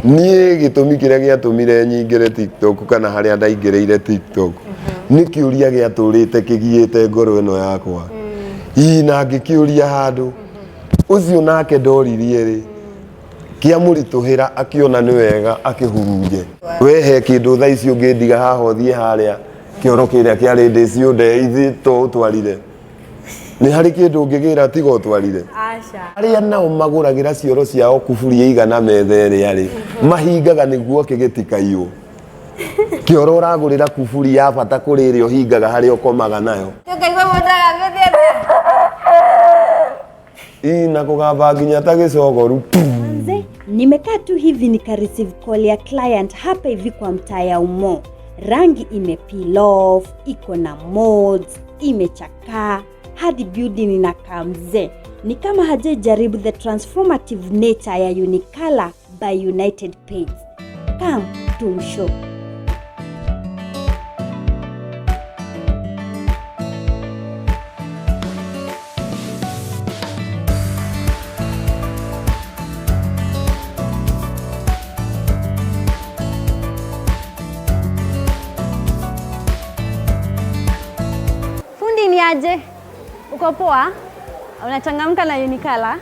Niĩ gĩtũmi kĩrĩa gĩatũmire nyingĩre TikTok kana harĩa ndaingĩrĩire TikTok nĩ kĩũria gĩatũrĩte kĩgiĩte ngoro ĩno yakwa. Na ngĩkĩũria handũ ũcio nake ndoririe rĩ kĩamũritũhĩra akĩona nĩ wega akĩhurunje. We he kĩndũ thaa ici ũngĩndiga haha ũthiĩ harĩa kĩoro kĩrĩa kĩarĩ ndĩ ciothe ithuĩ to ũtwarire. Nĩ harĩ kĩndũ ũngĩgĩra tiga ũtwarire. Arĩa nao magũragĩra cioro ciao kuburia igana metha ĩrĩa rĩ mahingaga nĩguo kĩgĩtikaiywo. Kĩoro ũragũrĩra kuburia ya bata kũrĩ ĩrĩa ũhingaga harĩa ũkomaga nayo. Na kugamba nginya ta gĩcogoru. Nimekaa tu hivi nika receive call ya client hapa hivi kwa mtaa ya Umo. Rangi imepeel off, iko na mods, imechakaa, hadi building inakaa mzee. Ni kama hajajaribu the transformative nature ya Unicolor by United Paints. Come tumshow. Aje, uko poa? Unachangamka na Unicolor?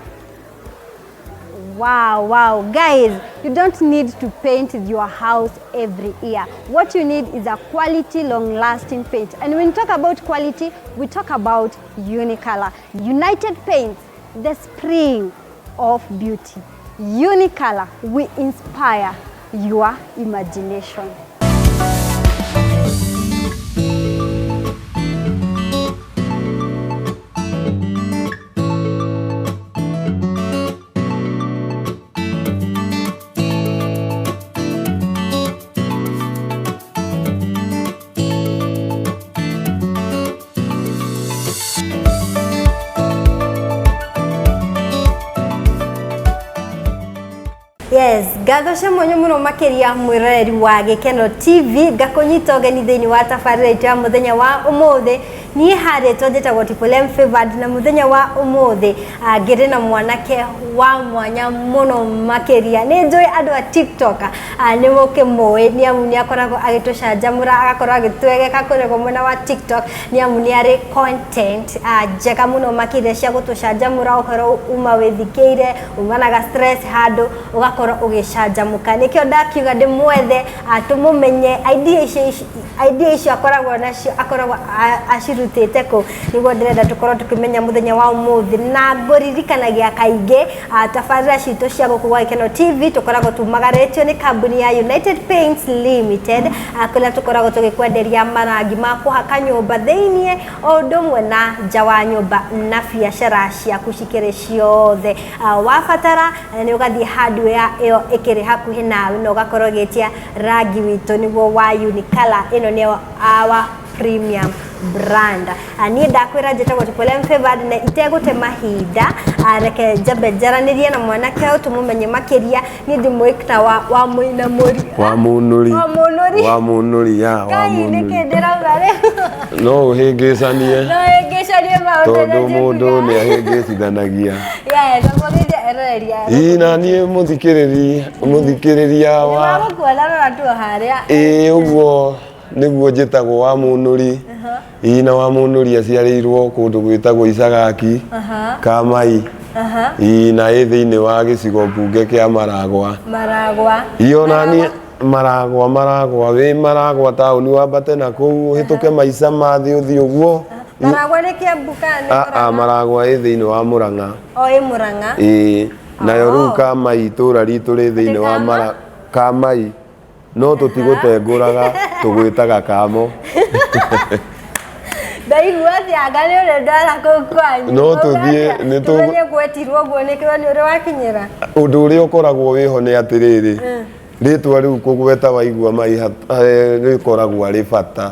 Wow, guys, you don't need to paint your house every year. What you need is a quality, long-lasting paint. And when we talk about quality, we talk about Unicolor. United Paints, the spring of beauty. Unicolor, we inspire your imagination. Yes, gathosha mwenye muno makeria mwireri wa Gĩkeno TV gakonyita ũgeni thĩinĩ wa tabarĩra itũ ya mũthenya wa ũmũthĩ. Niĩ harĩ twendetagwo Tipolem Favored na mũthenya wa ũmũthĩ ngĩrĩ na mwanake wa mwanya mũno makeria. Nĩ njũĩ andũ a TikTok nĩ mũkĩmũĩ nĩ amu nĩ akoragwo agĩtũcanjamũra agakorwo agĩtwegeka kũrĩa mwena wa TikTok nĩ amu nĩ arĩ content njega mũno makĩria cia gũtũcanjamũra ũhoro uma wĩthikĩire umanaga stress handũ ũgakorwo ũgĩcanjamũka. Nĩkĩo ndakiuga ndĩmwethe tũmũmenye idea icio akoragwo nacio akoragwo acirutĩte kũ nĩguo ndĩrenda tũkorwo tũkĩmenya mũthenya wa ũmũthĩ. Na ngũririkanagia kaingĩ tabarĩra citũ cia gũkũ gwa Gĩkeno TV tũkoragwo tumagarĩtio nĩ kambuni ya United Paints Limited kũrĩa tũkoragwo tũgĩkwenderia marangi ma kũhaka nyũmba thĩinĩ o ũndũ ũmwe na nja wa nyũmba na biacara ciaku cikĩrĩ ciothe. Wabatara nĩ ũgathiĩ hardware ĩyo ĩkĩrĩ hakuhĩ nawe na ũgakorwo ũgĩtia rangi witũ nĩguo wa Unicolor. Ĩno nĩ our premium brand. Niĩ ndakwĩra njĩtagwo Tipolem Favored na itegũte mahinda reke njambe njaranĩrie na mwanake ũyũ tũmũmenye makĩria. Niĩ ndĩmwĩkĩta wa mũina mũri Wamunuri ya Wamunuri nĩ kĩndĩrauga rĩ no ũhĩngĩcanie maũndũ tondũ mũndũ nĩ ahĩngĩcithanagia. Yes, na niĩ mũthikĩrĩria wa ũguo nĩguo njĩtagwo Wamunuri. Na Wamunuri aciarĩirwo kũndũ gwĩtagwo Icagaki Kamai na thĩinĩ wa gĩcigo mbunge kĩa Maragwa. Na niĩ Maragwa wĩ Maragwa taũni wambate na kũu ũhĩtũke maica mathĩ ũthiĩ ũguo. Maragwa nĩ Kĩambu kana Maragwa thĩinĩ wa Mũrang'a. Ĩ Mũrang'a. Nayo rĩu Kamai itũũra ritũ rĩ thĩinĩ wa Kamai no tũtigũtengũraga tũgwĩtaga Kamo. Ndaigua anga nĩ ũrĩ ndara kũu kwanyu no tũthiĩ nĩ tũgwetirwo ũguo nĩkĩo nĩ ũrĩ wakinyĩra. Ũndũ ũrĩa ũkoragwo wĩho nĩ atĩrĩrĩ rĩtwa rĩu kũgweta waigua mai rĩkoragwo arĩ bata.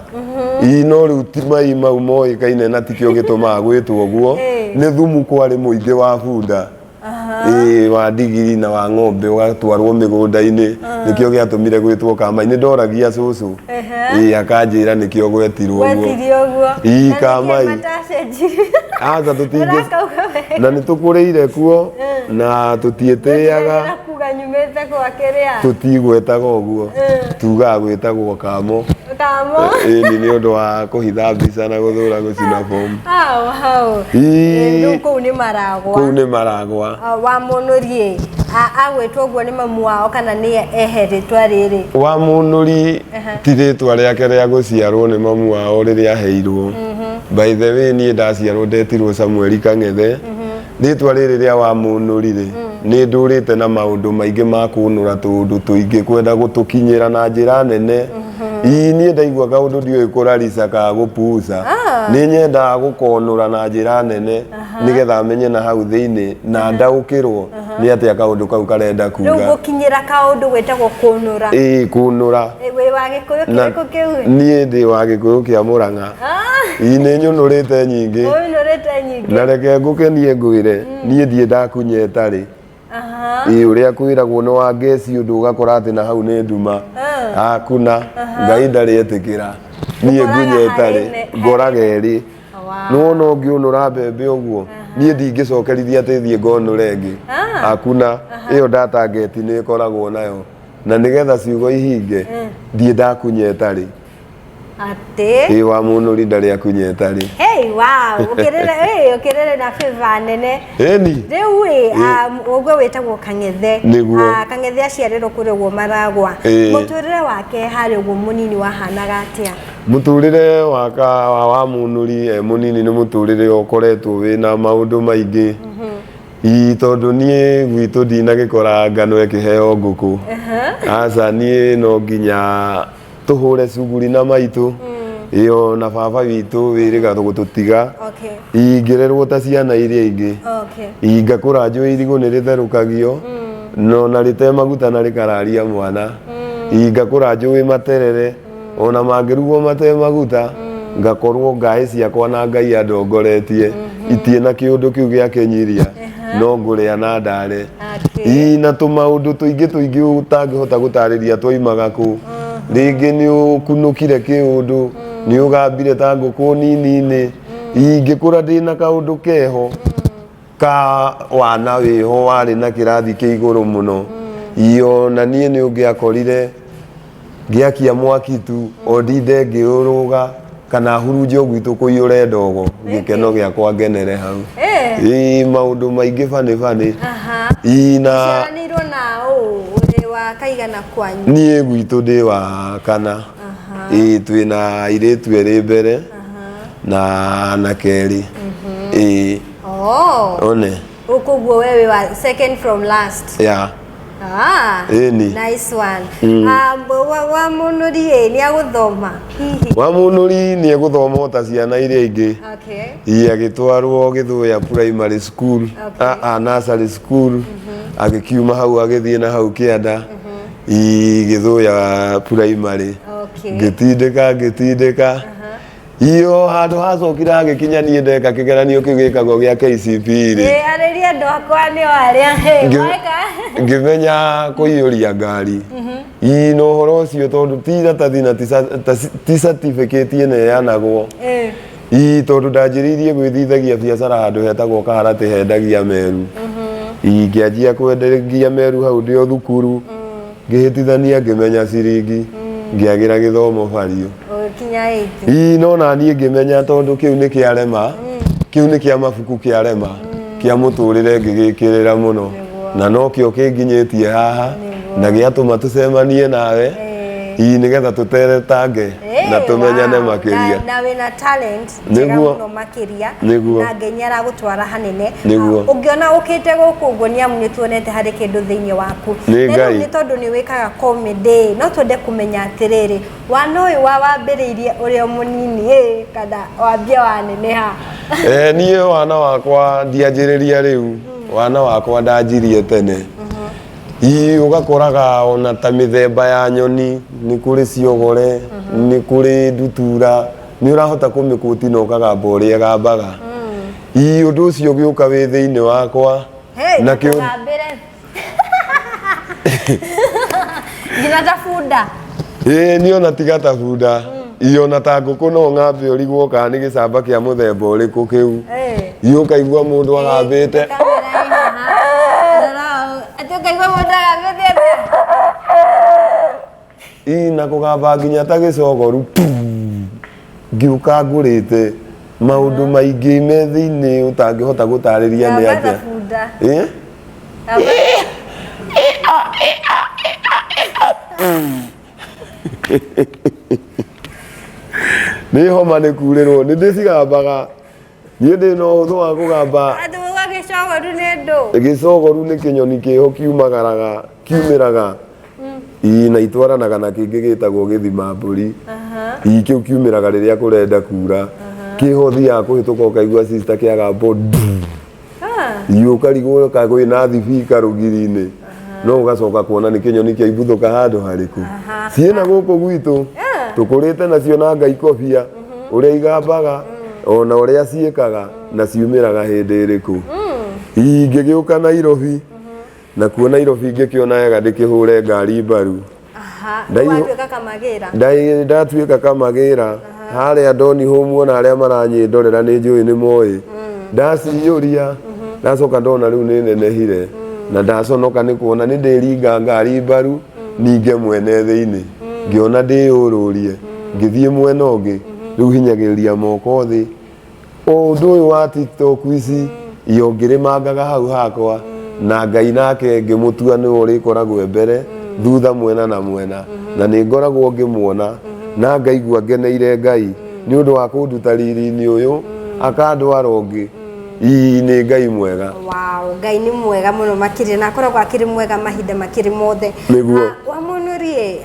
No rĩu ti mai mau moĩkaine na tikĩo gĩtũmaga gwĩtwo ũguo. Nĩ thumu kwarĩ mũingĩ wa bunda wa ndigiri na wa ng'ombe ũgatwarwo mĩgũnda-inĩ nĩkĩo gĩatũmire gwĩtwo Kamai. Nĩ ndoragia cũcũ akanjĩra nĩkĩo gwetirwo ũguo Kamai. Aca tũtingĩ na nĩ tũkũrĩire kuo na tũtiĩtĩaga Kwenyumĩte gwakerea. Tutigwetaga ũguo. Tugaga gwĩtagwo kamo. Kamo. Ĩni nĩ ũndũ wa kũhitha mbica na gũthũra gũcina bomu. Hau. Kũu nĩ maragwa. Kũu nĩ maragwa. Wamunuri agwĩtwo ũguo nĩ mamu wao kana nĩ ehe rĩtwa rĩrĩ? Wamunuri ti rĩtwa rĩake rĩa gũciarwo nĩ mamu wao rĩrĩa aheirwo. By the way niĩ ndaciarwo ndetirwo Samueli Kang'ethe. Rĩtwa rĩrĩ rĩa Wamunuri rĩ nĩ ndũrĩte na maũndũ maingĩ ma kũnũra tũũndũ tũingĩ kwenda gũtũkinyĩra na njĩra nene. Niĩ ndaigua kaũndũ ndiũĩ kũrarica ka gũpuca. Nĩ nyendaga gũkonũra na njĩra nene nĩgetha menye na hau thĩinĩ na ndaũkĩrwo nĩ atĩa kaũndũ kau karenda kuga. Rĩu gũkinyĩra kaũndũ gwĩtagwo kũnũra. Kũnũra. Wĩ wa Gĩkũyũ kĩrĩkũ kĩu? Niĩ ndĩ wa Gĩkũyũ kĩa Mũrang'a. Nĩ nyũnũrĩte nyingĩ. Nyũnũrĩte nyingĩ. Na reke ngũkenie ngwĩre niĩ ndiĩ ndakunyeta rĩ. Ũrĩa kwĩragwo nĩ wa ngeci ũndũ ũgakora atĩ na hau nĩ nduma. Hakuna Ngai ndarĩ etĩkĩra. Niĩ ngunyeta rĩ ngoraga erĩ. No ngĩũnũra mbembe ũguo niĩ ndingĩcokerithia atĩ thiĩ ngonũre ĩngĩ. Hakuna ĩyo ndatangeti nĩ ĩkoragwo nayo. Na nĩgetha ciugo ihinge ndiĩ ndakunyeta rĩ. Atĩ Wamunuri ndarĩ akunyeta rĩ. Wow, ũkĩrere na favor nene. Ĩni. Rĩu ũguo wĩtagwo Kang'ethe. Kang'ethe aciarĩrwo kũrĩa ũguo Maragwa. Mũtũrĩre wake harĩ ũguo mũnini wahanaga atĩa? Mũtũrĩre wa Wamunuri mũnini nĩ mũtũrĩre ũkoretwo wĩna maũndũ maingĩ. Tondũ niĩ gwitũ ndinagĩkora ngano ĩkĩheo ngũkũ. Aca niĩ no nginya tũhũre cuguri na maitũ. Iyo na baba witũ wĩrĩga gũtũtiga. Ingĩrerwo ta ciana iria ingĩ. Ingakũra njũĩ irigũ nĩ rĩtherũkagio no na rĩte maguta na rĩkararia mwana. Ingakũra njũĩ materere ona mangĩrugwo mate maguta ngakorwo ngaĩ ciakwa na Ngai andongoretie itie na kĩũndũ kĩu gĩakenyiria no ngũrĩa na ndare. Na tũmaũndũ tũingĩ ũtangĩhota gũtarĩria twoimaga kũ. Rĩngĩ nĩ ũkunũkire kĩũndũ nĩ ũgambire ta ngũkũ nini-inĩ. Ingĩkũra ndĩna kaũndũ keho ka wana wĩho warĩ na kĩrathi kĩa igũrũ mũno. Iyo na niĩ nĩ ũngĩakorire ngĩakia mwaki tu o ndinde ngĩũrũga kana hurunje gwitũ kũiyũre ndogo gĩkeno gĩakwa ngenere hau. Maũndũ maingĩ bani. Ciaranĩirwo na ũrĩ wa kaigana kwanyu? Niĩ gwitũ ndĩ wa kana. Twĩna airĩtu erĩ mbere na anake erĩ. One. Ũkũguo wewe wa second from last? Nice one. Wamunuri nĩ agũthoma hihi? Wamunuri nĩ agũthoma ta ciana iria ingĩ. Agĩtwarwo Gĩthũya primary school, nursery school. Agĩkiuma hau agĩthiĩ na hau kĩanda Gĩthũya primary. Ngĩtindĩka iyo handũ hacokire agĩkinya niĩ ndeka kĩgeranio kĩu gĩkagwo gĩa KCPE rĩ. Arĩria andũ akwa nĩ arĩa ngĩmenya kũiyũria ngari. Na ũhoro ũcio tondũ ti iratathi na ti certificate ĩneanagwo. Tondũ ndanjĩrĩirie gwĩthithagia biacara handũ hetagwo Kaharatĩ hendagia meru. Ngĩanjia kwendagia meru hau ndĩ o thukuru. Ngĩhĩtithania ngĩmenya ciringi ngĩagĩra gĩthomo bariũ. No na niĩ ngĩmenya tondũ kĩu nĩ kĩarema. Kĩu nĩ kĩa mabuku kĩarema kĩa mũtũrĩre ngĩgĩkĩrĩra mũno na no kĩo kĩnginyĩtie haha na gĩatũma tũcemanie nawe nĩgetha tũteretange na tũmenyane makĩria. Na wĩna talent njega mũno makĩria na Ngai nĩaragũtwara hanene. Ũngĩona ũkĩte gũkũ ũguo nĩ amu nĩtuonete harĩ kĩndũ thĩinĩ waku. Nĩ tondũ nĩ wĩkaga comedy no twende kũmenya atĩrĩrĩ wana ũyũ wambĩrĩirie ũrĩ o mũnini kana wambia waneneha? Niĩ wana wakwa ndianjĩrĩria rĩu, wana wakwa ndanjirie tene. Ũgakoraga ona ta mĩthemba ya nyoni nĩ kũrĩ ciogore nĩ kũrĩ ndutura nĩ ũrahota kũmĩkũti na ũkagamba ũrĩa gambaga. Ũndũ ũcio ũgĩũka wĩ thĩinĩ wakwa na kĩgambĩre ngina ta bunda. Niĩ ona tiga ta bunda ona ta ngũkũ no ng'ambe ũrigwo kana nĩ gĩcamba kĩa mũthemba ũrĩkũ kĩu. Ũkaigua mũndũ agambĩte ina kugamba nginya ta gicogoru ngiuka ngurite maundu maingi me thiini utangihota gutariria ni atia ni homa ni kurirwo ni ndicigambaga ni ndi no uthu wa kugamba andu wa gicogoru ni ndu gicogoru ni kinyoni kiho kiumiraga na itwaranaga na kingi gitagwo githima mburi kiu kiumiraga riria kurenda kura kiho thia kuhituka ukaigua sister kiaga bodu ukarigwo kagwi na thibika rugiri-ini no ugacoka kuona ni kinyoni kia ibuthuka handu hariku ciena guku gwitu tukurite nacio na ngai kobia uria igambaga ona uria ciikaga na ciumiraga hindi iriku ingigiuka Nairobi na kuona Nairobi ngikiona wega ndikihure ngari mbaru ndatuika kamagira haria ndoni home ona aria maranyindorera ni njui ni moi ndaciyuria ndacoka ndona riu ni nenehire na ndaconoka ni kuona ni ndiringa ngari mbaru ninge mwene thiini ngiona ndiururie ngithie mwena ungi riu hinyagiriria moko thi undu uyu wa TikTok ici yongirimangaga hau hakwa na ngai nake ngimutua ni urikoragwo mbere thutha mwena na mwena na ni ngoragwo ngimuona na ngaigua ngeneire ngai ni undu wa kunduta riri-ini uyu akandwara ungi ni ngai mwega. Wow, ngai ni mwega muno makiri na akoragwo akiri mwega mahinda makiri mothe. Niguo Wamunuri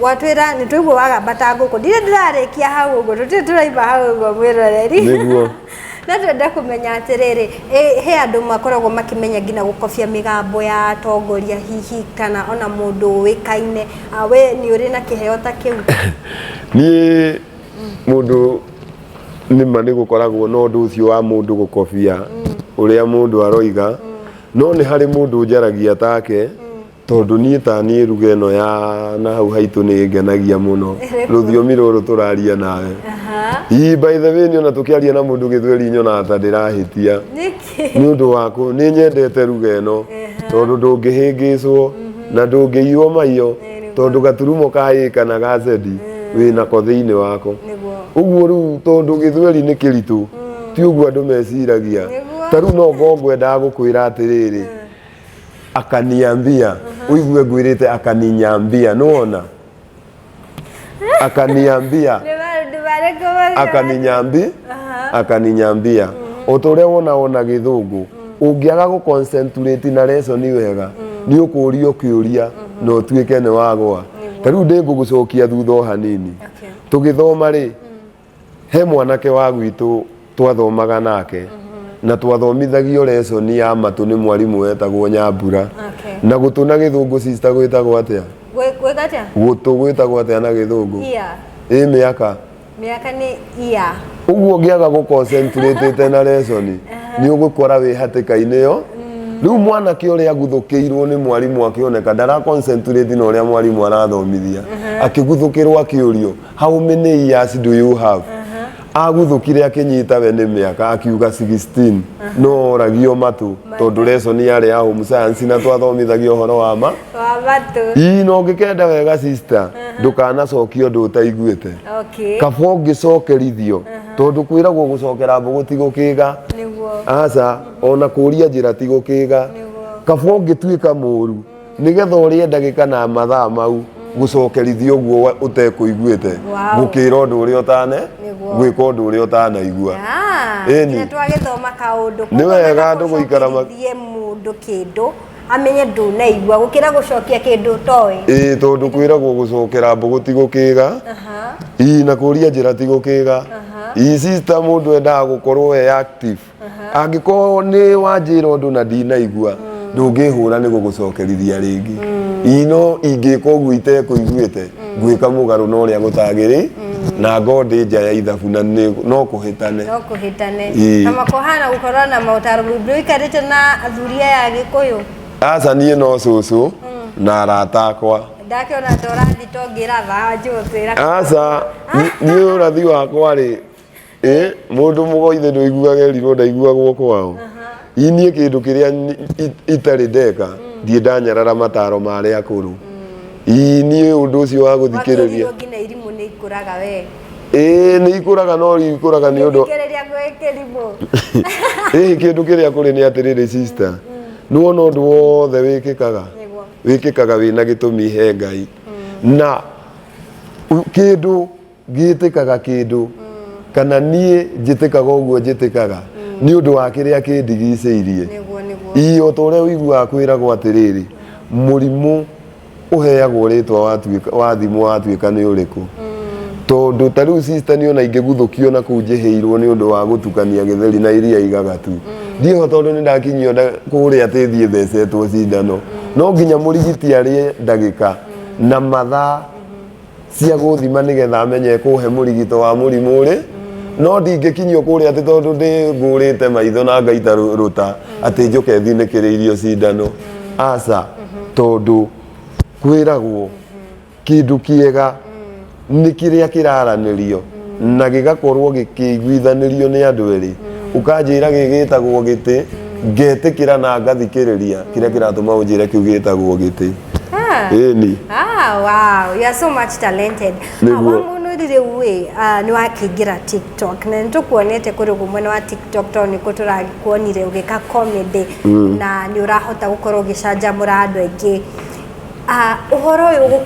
watwira ni tuigwo wagambata nguku ndire ndirarikia hau uguo tutire turaiba hau uguo mwiroreri niguo na twenda kumenya atiriri he andu makoragwo makimenya ngina gukobia migambo ya atongoria hihi kana ona mundu wikaine we ni uri na kiheo ta kiu ni mundu nima ni gukoragwo no ndu ucio wa mundu gukobia uria mundu aroiga no ni hari mundu njaragia take tondu nie ta nie ruga ino ya na hau haitu ni ngenagia muno ruthiomi ruru turaria nawe by the way ni ona tukiaria na mundu githweri nyona ta ndirahitia ni undu waku ni nyendete ruga ino tondu ndungihingicwo na ndungiiwo maiyo tondu gaturumo kaika na gacedi wina ko thiini wako uguo riu tondu githweri ni kiritu ti uguo andu meciragia taru no ngwenda gukwira atiriri akaniambia uigue ngwirite akaninyambia nuona akaniambia akaninyambia uturia wona githungu ungiaga gu concentrate na lesson wega ni ukurio kiuria no tuike ni wagwa tariu ndingugucokia thutha hanini tugithoma ri he mwanake wa gwitu twathomaga nake na twathomithagio lesson ya matu ni mwarimu wetagwo Nyambura na gutuna githungu sister gwitagwo atia gwitagwo atia na githungu miaka ni uguo ngiaga gu concentrate na lesson ni ugukora wi hatika-ini yo riu mwanake uria guthukiirwo ni mwarimu akioneka ndara concentrate na uria mwarimu arathomithia akiguthukirwo akiurio how many years do you have aguthukire akinyita we ni miaka akiuga 16 no ragio matu tondu lesson yari ya home science na twathomithagio horo wa matu no ngikenda wega sister ndukana cokio ndu utaiguite kabo ngicokerithio tondu kwiragwo gucokera mbugu ti gukiga aca ona kuria njira ti gukiga kabo ngituika muru nigetha urie ndagika na mathaa mau gucokerithio uguo utekuiguite gukira undu uria utane gwika undu uria utanaigua ni twagithoma kaundu ni wega andu guikara mundu kindu amenye ndunaigua gukira gucokia kindu toy tondu kwiragwo gucokera mbugu ti gukiga na kuria njira ti gukiga sister mundu endaga gukorwo we active angikorwo ni wanjira undu na ndinaigua ndungihura ni gugucokerithia ringi ino ingika uguo itekuiguite gwika mugaru no uria gutagiri na ngodi nja ya ithabu na no kuhitane kama kohana gukorwo na mautaro nduikarite na athuria ya Gikuyu aca nie no cucu na arata akwa ndakiona torathi tongira tha njutira aca ni urathi wakwa ri mundu mugoithe nduiguaga erirwo ndaiguagwo kwao inie kindu kiria itari ndeka ndie ndanyarara mataro maria akuru Niĩ ũndũ ũcio wa gũthikĩrĩria ngina irimũ nĩ ikũraga we nĩ ikũraga no ikũraga nĩ ũndũ kĩndũ kĩrĩa kũrĩ nĩ atĩrĩrĩ sister nĩ wona ũndũ wothe wĩkĩkaga wĩna gĩtũmi he Ngai na kĩndũ gĩtĩkaga kĩndũ kana niĩ njĩtĩkaga ũguo njĩtĩkaga nĩ ũndũ wa kĩrĩa kĩndigicĩirie o ta ũrĩa ũiguaga kwĩragwo atĩrĩrĩ mũrimũ ũheagwo rĩtwa wathimwo watuĩka nĩ ũrĩkũ tondũ ta rĩu sister nĩ ona ingĩguthũkio na kũu njĩhĩirwo nĩ ũndũ wa gũtukania gĩtheri na iria igagatu ndiho tondũ nĩ ndakinyio kũrĩa tĩthiĩ thecetwo cindano no nginya mũrigiti arĩe ndagĩka na mathaa cia gũthima nĩgetha amenye kũhe mũrigito wa mũrimũ ũrĩ no ndingĩkinyio kũrĩa atĩ tondũ ndĩngũrĩte maitho na ngaita rũta atĩ njoke thinĩkĩrĩirio cindano aca tondũ kwĩragwo kĩndũ kĩega nĩ kĩrĩa kĩraranĩrio na gĩgakorwo gĩkĩiguithanĩrio nĩ andũ erĩ ũkanjĩra gĩgĩtagwo gĩtĩ ngetĩkĩra na ngathikĩrĩria kĩrĩa kĩratũma ũnjĩre kĩu gĩtagwo gĩtĩ wow, you are so much talented. Wamunuri nĩ wakĩingĩra TikTok na nĩ tũkuonete kũrĩ mwena wa TikTok tondũ nĩkuo tũrakuonire ũgĩka comedy na nĩ ũrahota gũkorwo ũgĩcanjamũra andũ aingĩ ũhoro ũyũ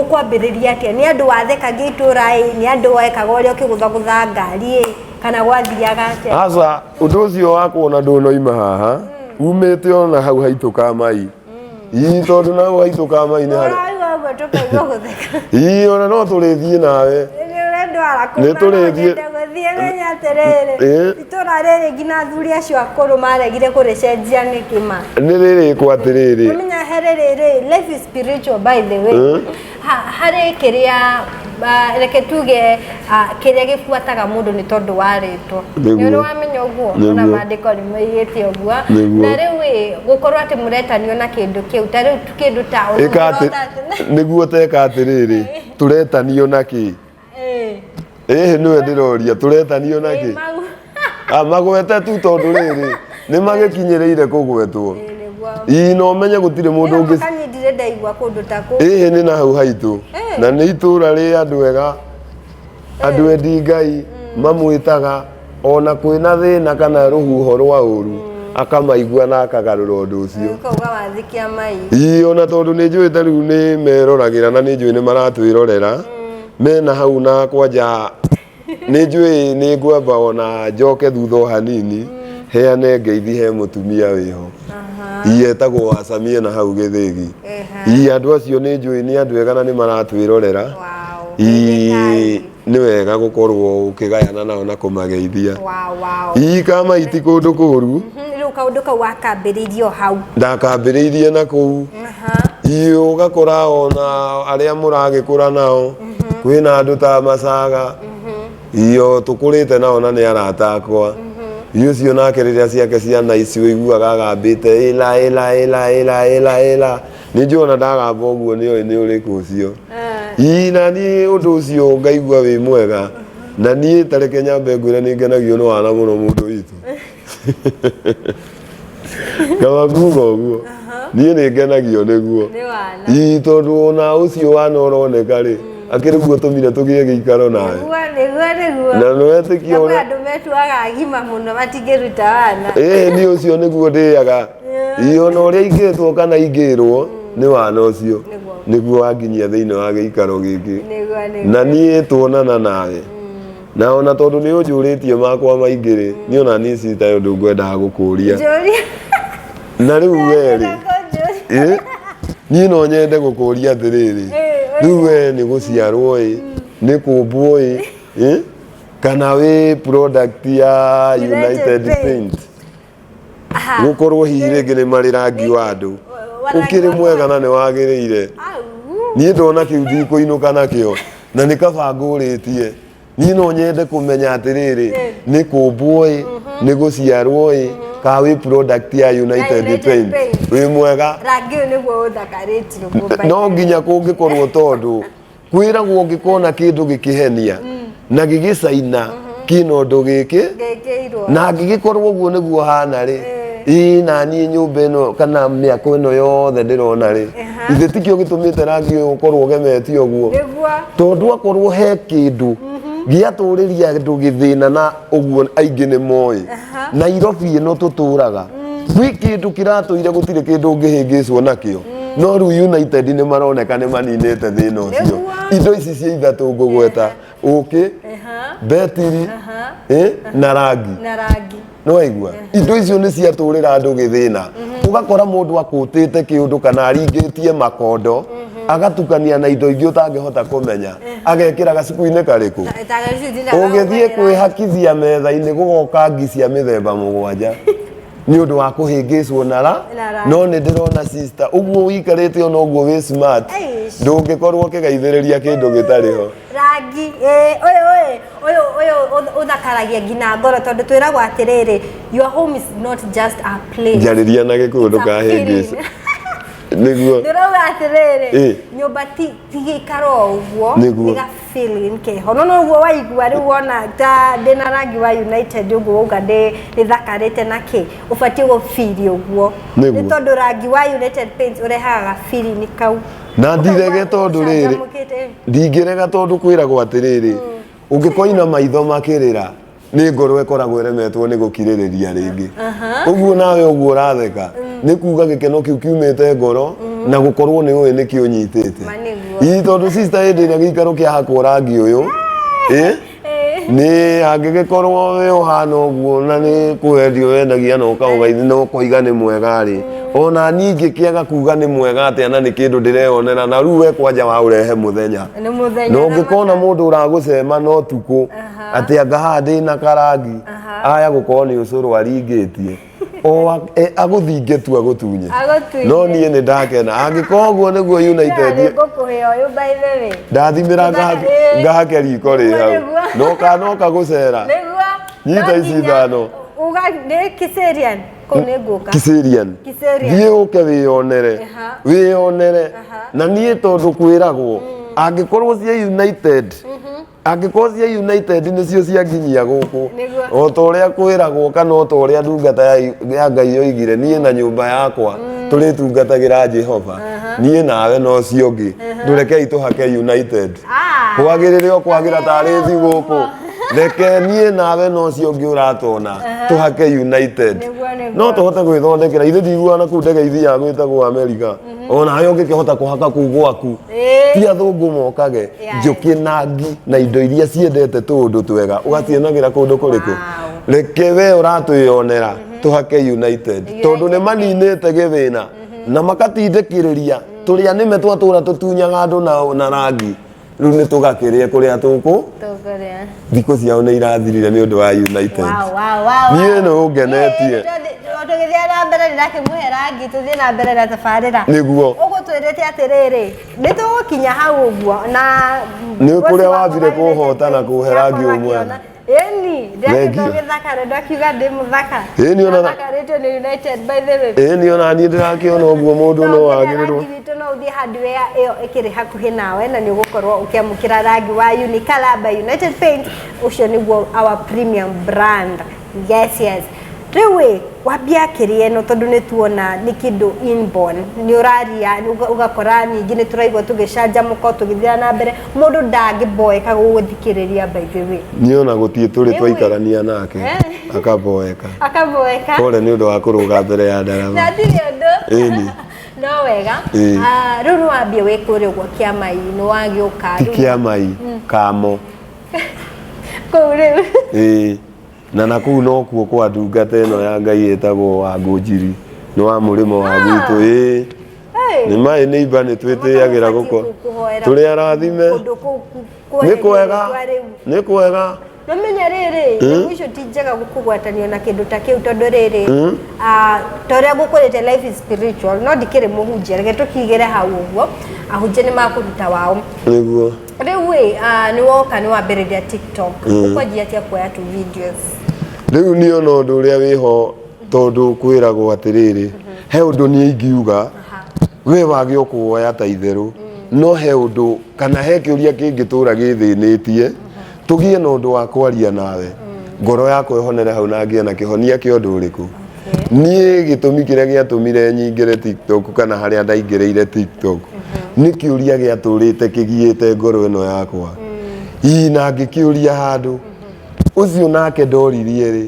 ũkwambĩrĩria atĩa nĩ andũ wathekaga itũra nĩ andũ wekaga ũrĩa ũkĩgũthagũtha ngari kana gwathiaga atĩa aca ũndũ ũcio wakuona ndũnoima haha umĩte ona hau haitũka mai tondũ na hau haitũka mai nĩ harĩa ona no tũrĩthiĩ nawe nĩ tũrĩthiĩ itũra rĩrĩ nginya athuri acio akũrũ maregire kũrĩcenjia nĩ kĩma nĩ rĩrĩkwo atĩrĩrĩ ũmenya rĩrĩ life is spiritual by the way harĩ kĩrĩa reke tuge kĩrĩa gĩbuataga mũndũ nĩ tondũ wa rĩtwa nĩ wamenya ũguo ona maandĩko nĩ moigĩte ũguo na rĩu gũkorwo atĩ mũretanio na kĩndũ kĩu ta rĩu kĩndũ ta nĩguo teka atĩrĩrĩ tũretanio na kĩ nĩwe ndĩroria tũretanio na kĩ magwete tu tondũ rĩrĩ nĩ magĩkinyĩrĩire kũgwetwo na ũmenye gũtirĩ mũndũ ũngĩ nĩ na hau haitũ na nĩ itũra rĩ andũ ega andũ endi Ngai mamwĩtaga ona kwĩna thĩna kana rũhuho rwa ũru akamaigua na akagarũra ũndũ ũcio ona tondũ nĩ njũĩ ta rĩu nĩ meroragĩra na nĩ njũĩ nĩ maratwĩrorera mena hau na kwanja nĩ njũĩ nĩ ngwamba ona njoke thutha hanini heane ngeithi he mũtumia wĩho etagwo wacamie na hau gĩthĩgi andũ acio nĩ njũĩ nĩ andũ ega na nĩ maratwĩrorera nĩ wega gũkorwo ũkĩgayana nao na kũmageithia kama iti kũndũ kũru rĩu kaũndũ kau wakambĩrĩirio hau ndakambĩrĩirie na kũu ũgakora ona arĩa mũragĩkũra nao kwĩna andũ ta macaga tũkũrĩte nao na nĩ arata akwa ũcio nake rĩrĩa ciake ciana icio ũiguaga agambĩte ĩla nĩ njũĩ ona ndagamba ũguo nĩ ũrĩkũ ũcio na niĩ ũndũ ũcio ngaigua wĩ mwega na niĩ tareke nyambe ngwĩre nĩ ngenagio nĩ wana mũno mũndũ witũ kama kuga ũguo niĩ nĩ ngenagio nĩguo tondũ ona ũcio wana ũroneka rĩ akĩrĩguo tũmire tũgĩe gĩikaro nawe na nĩwetĩkia ũrĩa andũ metuaga agima mũno matingĩruta wana nĩ ũcio nĩguo ndĩaga ona ũrĩa ingĩtwo kana ingĩrwo nĩ wana ũcio nĩguo wanginyia thĩinĩ wa gĩikaro gĩkĩ na niĩ tuonana nawe na ona tondũ nĩ ũnjũrĩtie makwa maingĩ rĩ niĩ ona niĩ cita ũndũ ngwendaga gũkũria na rĩu werĩ niĩ no nyende gũkũria atĩrĩrĩ rĩu we nĩ gũciarwo nĩ kũmbwo kana wĩ product ya United Paint gũkorwo hihi rĩngĩ nĩ marĩ rangi wa andũ ũkĩrĩ mwega na nĩ wagĩrĩire niĩ ndona kĩu ndikũinũka nakĩo na nĩ kaba ngũrĩtie niĩ no nyende kũmenya atĩrĩrĩ nĩ kũmbwo nĩ gũciarwo ka wĩ product ya United Paint wĩ mwega rangi ũyũ nĩguo ũthakarĩtio no nginya kũngĩkorwo tondũ kwĩragwo ũngĩkona kĩndũ gĩkĩhenia na gĩgĩcaina kĩna ũndũ gĩkĩ na angĩgĩkorwo ũguo nĩguo hana rĩ na niĩ nyũmba ĩno kana mĩako ĩno yothe ndĩrona rĩ ithe tikĩo gĩtũmĩte rangi ũyũ ũkorwo ũgemetio ũguo tondũ akorwo he kĩndũ gĩatũrĩria andũ gĩthĩna na ũguo aingĩ nĩ moĩ Nairobi ĩno tũtũraga gwĩ kĩndũ kĩratũire gũtirĩ kĩndũ ũngĩhĩngĩcwo nakĩo no rĩu United nĩ maroneka nĩ maninĩte thĩna ũcio indo ici cia ithatũ ngũgweta ũkĩ betiri na rangi no waigua indo icio nĩ ciatũrĩra andũ gĩthĩna ũgakora mũndũ akũtĩte kĩũndũ kana aringĩtie makondo agatukania na indo ingĩ ũtangĩhota kũmenya agekĩra gacuku-inĩ karĩkũ ũgĩthiĩ kwĩhakithia metha-inĩ gũgoka ngi cia mĩthemba mũgwanja nĩ ũndũ wa kũhĩngĩcwo no nĩ ndĩrona sister ũguo ũikarĩte ona ũguo wĩ smart ndũngĩkorwo ũkĩgaithĩrĩria kĩndũ gĩtarĩ ho rangi ũyũ ũthakaragia nginya ngoro tondũ twĩragwo atĩrĩrĩ your home is not just a place njarĩria na gĩkũyũ ndũkahĩngĩce nĩguo ndĩrauga atĩrĩrĩ nyũmba ti gĩikaro ũguo nĩ ga feeling kĩho no ũguo waigua rĩu wona ta ndĩna rangi wa United ũguo wauga ndĩthakarĩte na kĩ ũbatiĩ gũbiri ũguo nĩ tondũ rangi wa United Paint ũrehaga feeling kau na ndirege tondũ rĩrĩ ndingĩrega tondũ kwĩragwo atĩrĩrĩ ũngĩkoina maitho makĩrĩra nĩ ngoro ĩkoragwo ĩremetwo nĩ gũkirĩrĩria rĩngĩ ũguo nawe ũguo ũratheka nĩ kuga gĩkeno kĩu kiumĩte ngoro na gũkorwo nĩ ũĩ nĩkĩo ũnyitĩte ii tondũ sister hĩndĩ ĩrĩa gĩikaro kĩahakwo rangi ũyũ nĩ angĩgĩkorwo wĩ ũhana ũguo na nĩ kũwendio wendagia na ũkaũgaithi na ũkoiga nĩ mwega rĩ ona ningĩ kĩaga kuga nĩ mwega atĩa na nĩ kĩndũ ndĩreonera na rĩu we kwanja wa ũrehe mũthenya na ũngĩkona mũndũ ũragũcema no tukũ atĩ anga haha ndĩna karangi aya gũkorwo nĩ ũcũrũ aringĩtie agũthinge tu agũtunye no niĩ nĩ ndakena angĩkorwo ũguo nĩguo United ndathimĩra ngahake riko rĩ hau noka gũcera nyita ici ithano Kiserian thiĩ ũke wĩyonere na niĩ tondũ kwĩragwo angĩkorwo cia United nĩcio cianginyia gũkũ o ta ũrĩa kwĩragwo kana o ta ũrĩa ndungata ya Ngai yoigire niĩ na nyũmba yakwa tũrĩtungatagĩra Jehova niĩ nawe no cio ũngĩ ndũrekei tũhake United kwagĩrĩre o kwagĩra tarĩ thi gũkũ reke niĩ nawe no cio ũngĩ ũratona tũhake United no tũhote gwĩthondekera ithe ndiguana kũu ndege ithiaga gwĩtagwo Amerika onawe ũngĩkĩhota kũhaka kũu gwaku ti athũngũ mokage njũkĩ na ngi na indo iria ciendete tũũndũ twega ũgacienagĩra kũndũ kũrĩkũ reke we ũratwĩyonera tũhake United tondũ nĩ maninĩte gĩthĩna na makatindĩkĩrĩria tũrĩa nĩme twatũra tũtunyaga andũ na rangi rĩu nĩ tũgakĩrĩa kũrĩa thikũ ciao nĩ irathirire nĩ ũndũ wa United niĩ nĩ ũngenetie tũgĩthiĩ na mbere ndakĩmũhe rangi tũthiĩ na mbere na tabarĩra nĩguo ũguo twĩrĩte atĩrĩrĩ nĩ tũgũkinya hau ũguo na nĩ kũrĩa wathire kũhota na kũhe rangi ũmwe ĩni ndĩrakĩenda gĩthaka ndakiuga ndĩ mũthaka thakarĩtio nĩ United by the way ĩni ona niĩ ndĩrakĩona ũguo mũndũ no wagĩrĩrwo no ũthiĩ hardware ĩyo ĩkĩrĩ hakuhĩ nawe na nĩ ũgũkorwo ũkĩamũkĩra rangi wa Unicolor by United Paint ũcio nĩguo our premium brand yes rĩu wambia kĩrĩa ĩno tondũ nĩ tuona nĩ kĩndũ inborn nĩ ũraria ũgakora ningĩ nĩ tũraigua tũgĩcanjamũka tũgĩthiĩ na mbere mũndũ ndangĩboeka gũgũthikĩrĩria by the way niĩ ona gũtirĩ tũrĩ twaikarania nake akaboeka kore nĩ ũndũ wa kũrũga mbere ya ndarama na ndirĩ ũndũ ĩni no wega rĩu nĩ wambia wĩ kũrĩa ũguo Kĩamai nĩ wagĩũka ti Kĩamai Kamo kũu rĩu na kũu no kuo kwa ndungata ĩno ya Ngai ĩtagwo Wangũnjiri nĩ wa mũrĩmo wa gwitũ nĩ maĩ nĩ imba nĩ twĩtĩagĩra gũkũ tũrĩ arathime nĩ kwega no menya rĩrĩ nyamũ icio ti njega gũkũgwatanio na kĩndũ ta kĩu tondũ rĩrĩ ta ũrĩa gũkũrĩte life is spiritual no ndikĩrĩ mũhunjia reke tũkigĩre hau ũguo ahunjia nĩ makũruta wao nĩguo rĩu nĩ woka nĩ wambĩrĩria TikTok ũkwanjia atĩa kuoya tu videos rĩu niĩ ona ũndũ ũrĩa wĩho tondũ kwĩragwo atĩrĩrĩ he ũndũ niĩ ingiuga we wagĩo kuoya ta itherũ no he ũndũ kana he kĩũria kĩngĩtũra gĩthĩnĩtie tũgĩe na ũndũ wa kwaria nawe ngoro yakwa ĩhonere hau na ngĩe na kĩhonia kĩa ũndũ ũrĩkũ niĩ gĩtũmi kĩrĩa gĩatũmire nyingĩre TikTok kana harĩa ndaingĩrĩire TikTok nĩ kĩũria gĩatũrĩte kĩgiĩte ngoro ĩno yakwa na ngĩkĩũria handũ ũcio nake ndoririe rĩ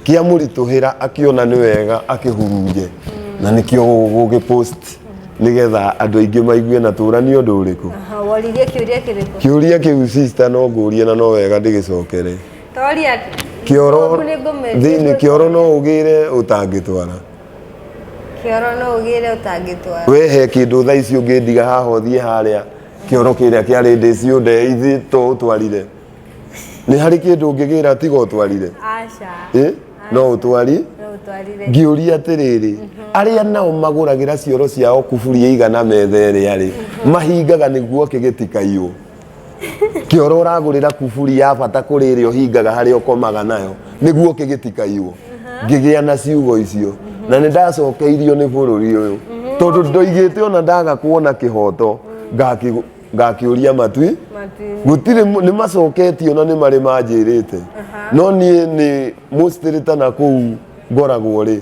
kĩamũritũhĩra akĩona nĩ wega akĩhurunje na nĩkĩo gũgĩpost nĩgetha andũ aingĩ maigue na tũranie ũndũ ũrĩkũ. Woririe kĩũria kĩrĩkũ? Kĩũria kĩu sister no ngũrie na no wega ndĩgĩcokere. Toria Kĩoro thĩinĩ kĩoro no ũgĩre ũtangĩtwara. Kĩoro no ũgĩre ũtangĩtwara. We he kĩndũ thaa ici ũngĩndiga haha ũthiĩ harĩa kĩoro kĩrĩa kĩarĩ ndĩ ciũnde ithuĩ to ũtwarire. Nĩ harĩ kĩndũ ũngĩgĩra tiga ũtwarire. Aca. No ũtwari? Ngĩũria atĩrĩrĩ arĩa nao magũragĩra cioro ciao kuburia igana metha ĩrĩa rĩ mahingaga nĩguo kĩgĩtikaiywo. Kĩoro ũragũrĩra kuburia ya bata kũrĩ ĩrĩa ũhingaga harĩa ũkomaga nayo nĩguo kĩgĩtikaiywo. Ngĩgĩa na ciugo icio na nĩ ndacokeirio nĩ bũrũri ũyũ tondũ ndoigĩte ona ndaga kuona kĩhoto ngakĩũria matui gũtirĩ nĩ macoketio na nĩ marĩ manjĩrĩte no niĩ nĩ mũstĩrĩta na kũu ngoragwo rĩ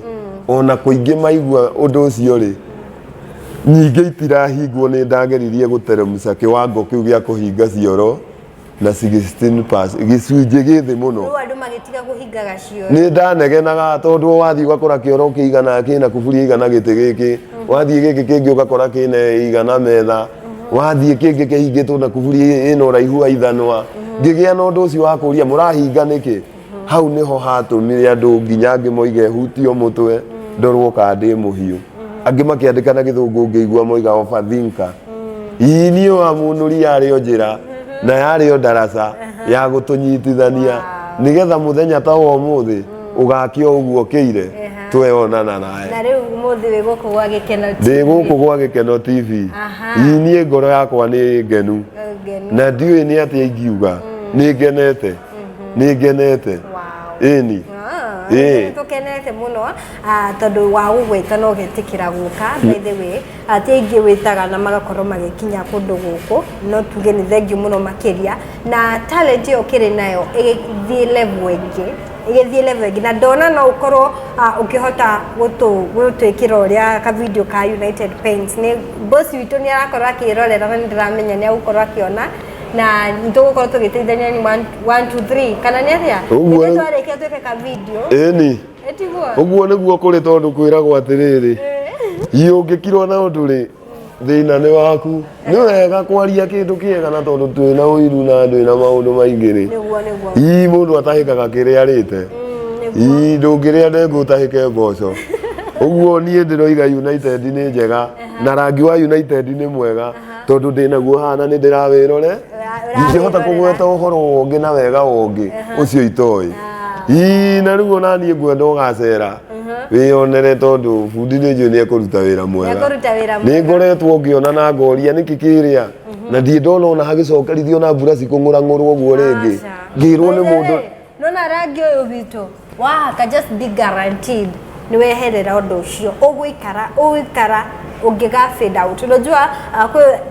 ona kũingĩ maigua ũndũ ũcio rĩ nyingĩ itirahingwo nĩ ndageririe gũteremca kĩwango kĩu gĩa kũhinga cioro na 16% gĩcunjĩ gĩthĩ mũno. Rĩu andũ magĩtiga kũhingaga cioro. Nĩ ndanegenaga tondũ wathiĩ ũgakora kĩoro kĩigana kĩna kuburia igana gĩtĩ gĩkĩ wathiĩ gĩkĩ kĩngĩ ũgakora kĩna igana metha wathiĩ kĩngĩ kĩhingĩtwo na kuburia ĩna ũraihu wa ithanwa. Ngĩgĩa na ũndũ ũcio wa kũria mũrahinga nĩkĩ? Hau nĩho hatũmire andũ nginya angĩ moige hutio mũtwe ndorwo ka ndĩ mũhiũ. Angĩ makĩandĩka na gĩthũngũ ngĩigua moiga overthinker. Niĩ Wamunuri yarĩ o njĩra na yarĩ o ndaraca ya gũtũnyitithania nĩgetha mũthenya ta wa ũmũthĩ ũgakĩo ũguo kĩire tweonana nawe. Na rĩu ũmũthĩ wĩ gũkũ gwa Gĩkeno TV. Ndĩ gũkũ gwa Gĩkeno TV. Niĩ ngoro yakwa nĩ ngenu na ndiũĩ nĩ atĩa ingiuga nĩ ngenete nĩ ngenete. Ĩni. Tũkenete mũno tondũ wa gũgwĩta no ũgetĩkĩra gũka by the way atĩ aingĩ wĩtaga na magakorwo magĩkinya kũndũ gũkũ no tuge nĩ thengiũ mũno makĩria na talent ĩyo ũkĩrĩ nayo ĩgĩthiĩ level ĩngĩ na ndona no ũkorwo ũkĩhota gũtwĩkĩra ũrĩa ka video ka United Paints nĩ boss witũ nĩ arakorwo akĩrorera na nĩ ndĩramenya nĩ agũkorwo akĩona na nitũgũkorwo tũgĩteithania ni 1 2 3 kana nĩ atĩa nĩ twarĩkia twĩke ka video ĩni ũguo nĩguo kũrĩ tondũ kwĩragwo atĩrĩrĩ ũngĩkirwo na ũndũ rĩ thĩna nĩ waku nĩ wega kwaria kĩndũ kĩega na tondũ twĩna ũiru na andũ na maũndũ maingĩ rĩ mũndũ atahĩkaga kĩrĩa arĩte ndũngĩrĩa ndengũ ũtahĩke mboco ũguo niĩ ndĩroiga United nĩ njega na rangi wa United nĩ mwega tondũ ndĩnaguo hana nĩ ndĩrawĩrore ndingĩhota kũgweta ũhoro wongĩ na wega wongĩ ũcio itoĩ na rĩu ona niĩ ngwenda ũgacera wĩyonere tondũ bundi nĩ njũĩ nĩ ekũruta wĩra mwega nĩ ngoretwo ngĩona na ngoria nĩkĩ kĩrĩa na ndiĩ ndona ona hagĩcokerithio na mbura cikũng'ũrang'ũrwo ũguo rĩngĩ ngĩrwo nĩ mũndũ nona rangi ũyũ witũ wahaka just be guaranteed nĩ weherera ũndũ ũcio ũgũikara ũngĩga fade out unajua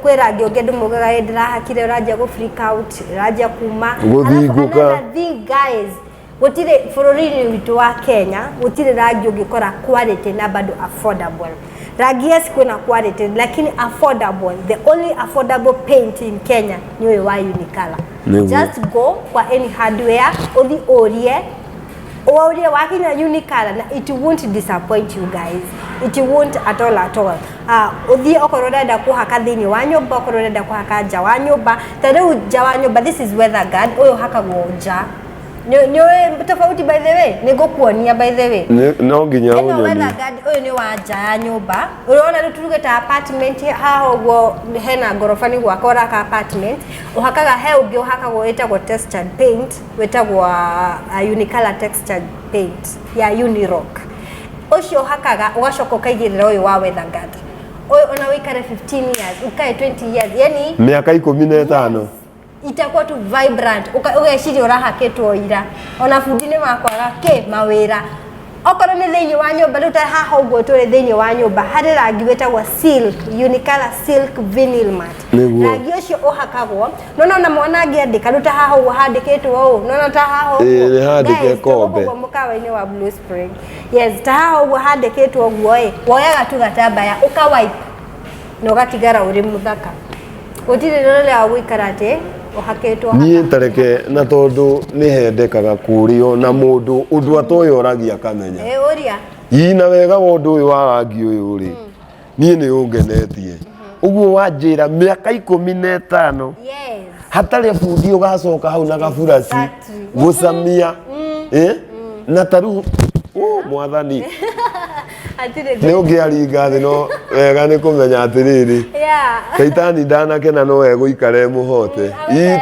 kwĩ rangi ũngĩ andũ moigaga ndĩrahakire ũranjia gũ freak out ũranjia kuma gũthingũka guys gũtirĩ bũrũri-inĩ witũ wa Kenya gũtirĩ rangi ũngĩkora quality na bado affordable. Rangi yes kwĩna quality lakini affordable, the only affordable paint in Kenya ni ũyũ wa Unicolor. Just go kwa any hardware uthi ũrie wakinya Unicolor na it won't disappoint you guys, it won't at all. Uthi okorwo urenda kuhaka thĩinĩ wa nyũmba, okorwo urenda kuhaka nja wa nyũmba, ta rĩu nja wa nyũmba this is weather guard ũyũ hakagwo nja nĩ tofauti by the way nĩ ngũkuonia by the way no nginya ũnyoni weather guard ũyũ nĩ wa nja ya nyũmba ũrona rĩu turugĩte apartment haha ũguo hena ngoroba nĩ gwaka ũraka apartment ũhakaga he ũngĩ ũhakagwo wĩtagwo textured paint wĩtagwo Unicolor textured paint ya Unirock ũcio ũhakaga ũgacoka ũkaigĩrĩra ũyũ wa weather guard ũyũ ona wĩikare 15 years ukae 20 years yani mĩaka 15 itakuwa tu vibrant ugeciria urahakĩtwo ira ona bundi nĩ makwaga mawĩra okorwo nĩ thĩinĩ wa nyũmba rĩu ta haha ũguo tũrĩ thĩinĩ wa nyũmba harĩ rangi wĩtagwo silk unicolor silk vinyl mat rangi ũcio ũhakagwo nona mwana angĩandĩka rĩu ta haha ũguo handĩkĩtwo ũũ nona ta haha ũguo nĩ handĩke kombe mũkawa-inĩ wa Blue Spring yes ta haha ũguo handĩkĩtwo ũguo woyaga tu gatambaya ũkawipe na ũgatigara ũrĩ mũthaka gũtirĩ rĩrĩa gũikara atĩ uhaketwo niĩ tareke na tondũ nĩ hendekaga kũrĩo na mũndũ ũndũ atoyo oragia kamenya ũria ina wega ũndũ ũyũ wa rangi ũyũ rĩ niĩ nĩ ũngenetie ũguo wanjĩra mĩaka 15 yes hatarĩ bundi ũgacoka hau na gaburaci gũcamia na taru mwathani nĩ ũngĩaringa thĩ no wega nĩ kũmenya atĩrĩrĩ Kaitani ndanakena no egũikare mũhote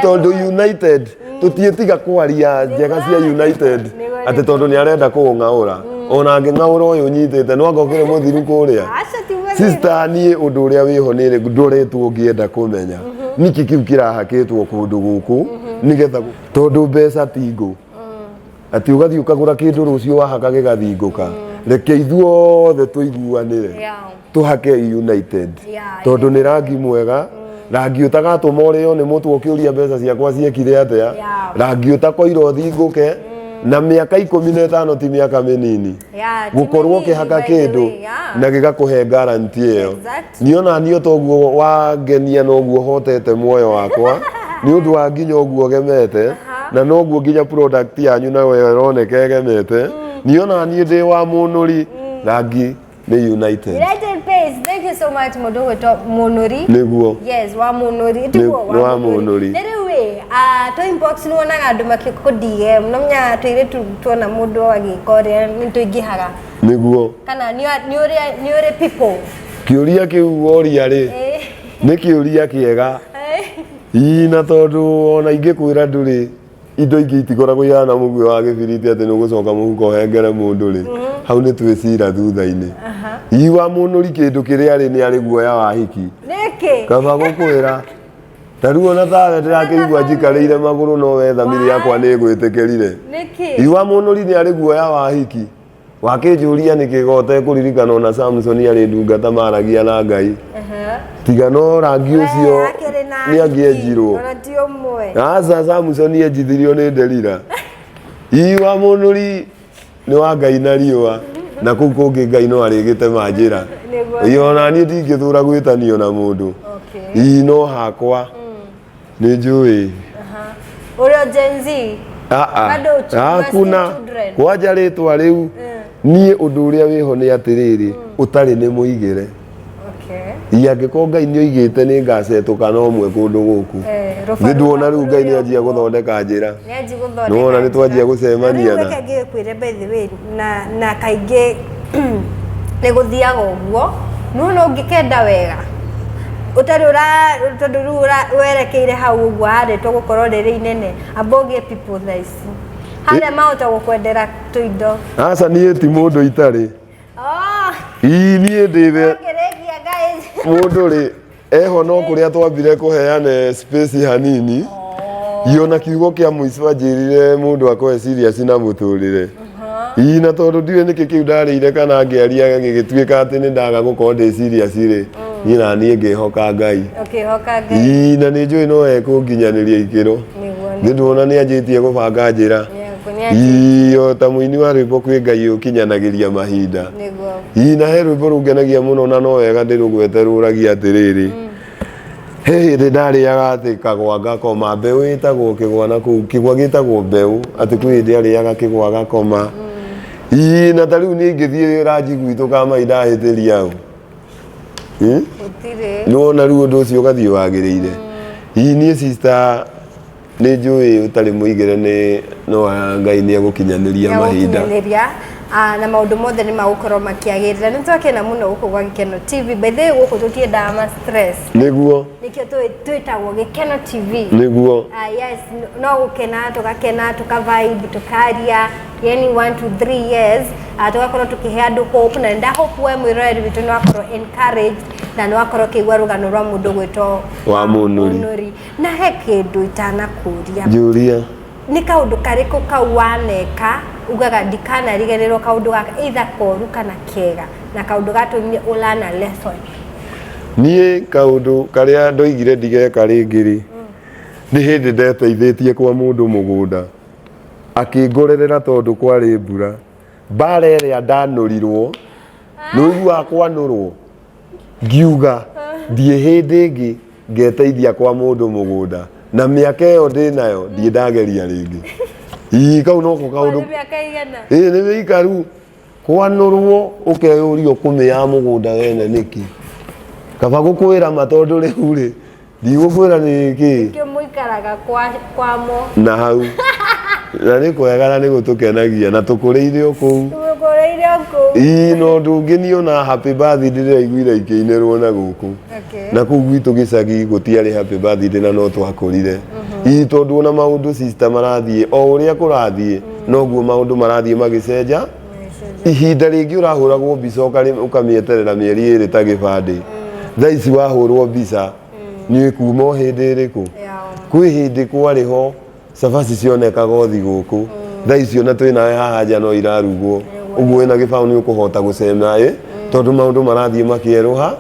tondũ United tũtiĩtiga kwaria njega cia United atĩ tondũ nĩ arenda kũng'aũra ona angĩng'aũra ũyũ nyitĩte no angokĩre mũthiru kũrĩa sister niĩ ũndũ ũrĩa wĩho nĩ ndoretwo ngĩenda kũmenya nĩkĩ kĩu kĩrahakĩtwo kũndũ gũkũ nĩgetha tondũ mbeca tingũ atĩ ũgathiĩ ũkagũra kĩndũ rũciũ wahaka gĩgathingũka reke ithuothe tũiguanĩre tũhake United tondũ nĩ rangi mwega rangi ũtagatũma ũrĩo nĩ mũtwe ũkĩũria mbeca ciakwa ciekire atĩa rangi ũtakoirwo thingũke na mĩaka 15 ti mĩaka mĩnini gũkorwo ũkĩhaka kĩndũ na gĩgakũhe guarantee ĩyo niona niĩ toguo wangenia noguo hotete muoyo wakwa nĩ ũndũ wa nginya ũguo gemete na noguo nginya product yanyu nayo ĩroneka ĩgemete niona niĩ ndĩ wa Wamunuri rangi nĩ United. United Pace, thank you so much mũndũ gwĩtwo Wamunuri. Nĩguo. Yes, Wamunuri. Nĩguo Wamunuri. Nĩrĩu to inbox nĩ wonaga andũ makĩkũdige no menya tũirĩtu tuona mũndũ agĩka ũrĩa nĩ tũingĩhaga. Nĩguo. Kana nĩ ũrĩ people. Kĩũria kĩu woria rĩ nĩ kĩũria kĩega. Na tondũ ona ingĩkwĩra ndũrĩ indo ingĩ itikoragwo ihana mũguĩ wa gĩbiriti atĩ nĩ ũgũcoka mũhuko hengere mũndũ rĩ hau nĩ twĩcira thutha-inĩ Wamunuri kĩndũ kĩrĩa arĩ nĩ arĩ guoya wa hiki nĩkĩ kaba gũkwĩra tarũ ona tawe ndĩrakĩigua njikarĩire magũrũ no we thamiri yakwa nĩ ĩgwĩtĩkĩrire nĩkĩ Wamunuri nĩ arĩ guoya wa hiki wakĩnjũria nĩkĩgote kũririkana ona Samson arĩ ndungata maragia na Ngai tiga no rangi ũcio nĩ angĩenjirwo aca Samson enjithirio nĩ Delila Wamunuri nĩ wa Ngai na riũa na kũu kũngĩ Ngai no arĩgĩtema njĩra ona niĩ ndingĩthũra gwĩtanio na mũndũ no hakwa nĩ njũĩ ũrĩa Gen Z hakuna kwanja rĩtwa rĩu niĩ ũndũ ũrĩa wĩho nĩ atĩrĩrĩ ũtarĩ nĩ mũigĩre angĩkorwo Ngai nĩ oigĩte nĩ ngacetũka no ũmwe kũndũ gũkũ nĩ ndwona rĩu Ngai nĩ anjia gũthondeka njĩra nĩwona nĩ twanjia gũcemania na ngĩkwĩre by the way na kaingĩ nĩ gũthiaga ũguo no ũngĩkenda wega ũtarĩ tondũ rĩu werekeire hau ũguo harĩtwo gũkorwo rĩrĩ inene ambogie people tha ici harĩa mahota gũkwendera tũindo aca niĩ ti mũndũ itarĩ niĩ ndĩthe mũndũ rĩ eho no kũrĩa twambire kũheane space hanini na kiugo kĩa mũico anjĩrire mũndũ akoe serious na mũtũrĩre na tondũ ndiũĩ nĩkĩ kĩu ndarĩire kana ngĩaria gĩgĩtuĩka atĩ nĩ ndaga gũkorwo ndĩ serious rĩ niĩ na niĩ ngĩhoka Ngai na nĩ njũĩ no ekũnginyanĩria ikĩro nĩ ndwona nĩ anjĩtie gũbanga njĩra ta mũini wa rwĩmbo kwĩ Ngai ũkinyanagĩria mahinda na he rwĩmbo rũngenagia mũno na no wega ndĩrũgwete rũragia atĩrĩrĩ he hĩndĩ ndarĩaga atĩ kagwa ngakoma mbeũ ĩtagwo kĩgwa na kũu kĩgwa gĩtagwo mbeũ atĩ kwĩ hĩndĩ arĩaga kĩgwa gakoma na ta rĩu niĩ ngĩthiĩ ranji gwitũ kamai ndahĩtĩria hau nĩwona rĩu ũndũ ũcio ũgathiĩ wagĩrĩire niĩ sister nĩ njũĩ ũtarĩ mũigĩre no Ngai nĩ egũkinyanĩria mahinda na maũndũ mothe nĩ magũkorwo makĩagĩrĩra nĩ twakena mũno gũkũ gwa Gĩkeno TV by the way gũkũ tũtiendaga ma stress nĩguo nĩkĩo twĩtagwo Gĩkeno TV nĩguo yes no gũkena tũgakena tũka-vibe tũkaria yani 1 to 3 years tũgakorwo tũkĩhe andũ hope na nda hope we mwĩroreri witũ nĩ wakorwo encouraged na nĩ wakorwo kĩigua rũgano rwa mũndũ gwĩtwo Wamunuri na he kĩndũ itanakũria njũria nĩ kaũndũ karĩkũ kau waneka ugaga ndikana riganirwo kaundu gaka either koru kana kega na kaundu gatumire ulana lesson niĩ kaundu karia ndoigire ndigeka ringĩ nĩ hĩndĩ ndeteithĩtie kwa mũndũ mũgũnda akĩngorerera tondũ kwarĩ mbura mbara ĩrĩa ndanũrirwo nĩiguaga kwanũrwo ngiuga thiĩ hĩndĩ ĩngĩ ngeteithia kwa mũndũ mũgũnda na mĩaka ĩyo ndĩ nayo ndiĩ ndageria rĩngĩ kau noko kaundu nĩ mĩikaru kwanũrwo ũkeyũrio kũmĩya mũgũnda wene nĩkĩ kaba gũkwĩra ma tondũ rĩu rĩ ndigũkwĩra nĩ kĩ mũikaraga kwamo na hau na nĩ kwega na nĩ gũtũkenagia na tũkũrĩire o kũu no ndũngĩ niĩ ona happy birthday ndĩraiguire ikĩinĩrwo na gũkũ na kũu gwitũ gĩcagi gũtiarĩ happy birthday na no twakũrire tondũ ona maũndũ sister marathiĩ o ũrĩa kũrathiĩ noguo maũndũ marathiĩ magĩcenja ihinda rĩngĩ ũrahũragwo mbica ũkamĩeterera mĩeri ĩrĩ ta gĩbandĩ thaa ici wahũrwo mbica nĩ kuma o hĩndĩ ĩrĩkũ kwĩ hĩndĩ kwarĩ ho cabaci cionekaga ũthi gũkũ thaa icio na twĩ nawe haha nja no irarugwo ũguo wĩna gĩbaũ nĩ ũkũhota gũcema tondũ maũndũ marathiĩ makĩerũha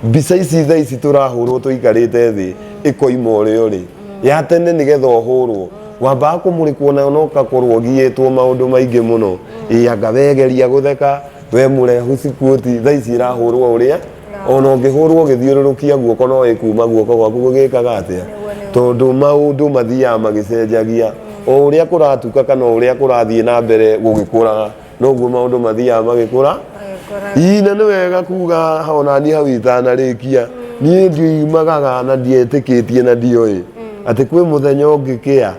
mbica ici thaa ici tũrahũrwo tũikarĩte thĩ ĩkoima ũrĩa ũrĩ ya tene nĩgetha ũhũrwo wambaga kũmũrĩkwo nayo no ũgakorwo ũgiĩtwo maũndũ maingĩ mũno anga wegeria gũtheka we mũrehu cikuoti thaa ici irahũrwo ũrĩa ona ũngĩhũrwo ũgĩthiũrũrũkia guoko no ĩkuma guoko gwaku gũgĩkaga atĩa tondũ maũndũ mathiaga magĩcenjagia o ũrĩa kũratuka kana ũrĩa kũrathiĩ na mbere gũgĩkũraga noguo maũndũ mathiaga magĩkũra na nĩ wega kuga ona niĩ hau itanarĩkia niĩ ndiumagaga na ndietĩkĩtie na ndioĩ atĩ kwĩ mũthenya ũngĩkĩa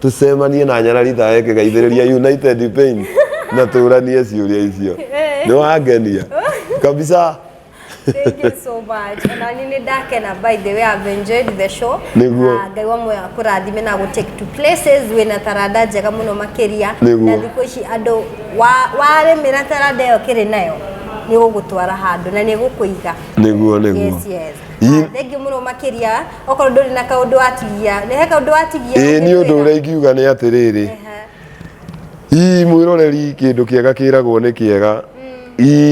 tũcemanie na nyarari tawe kĩgaithĩrĩria United Paint na tũranie ciũria icio nĩ wangenia kabisa. Thank you so much. Na nini ndakena by the way I've enjoyed the show. Ngai wa moyo akũrathime na gũ take to places wĩna taranda njega mũno makĩria na thikũ ici andũ warĩmĩra taranda ĩyo kĩrĩ nayo nĩ gũgũtwara handũ na nĩ gũkũiga nĩguo thank you mũno makĩria okorwo ndũrĩ na kaũndũ watigia nĩ he kaũndũ watigia nĩ ũndũ ũrĩa ingiuga nĩ atĩrĩrĩ mwĩroreri kĩndũ kĩega kĩragwo nĩ kĩega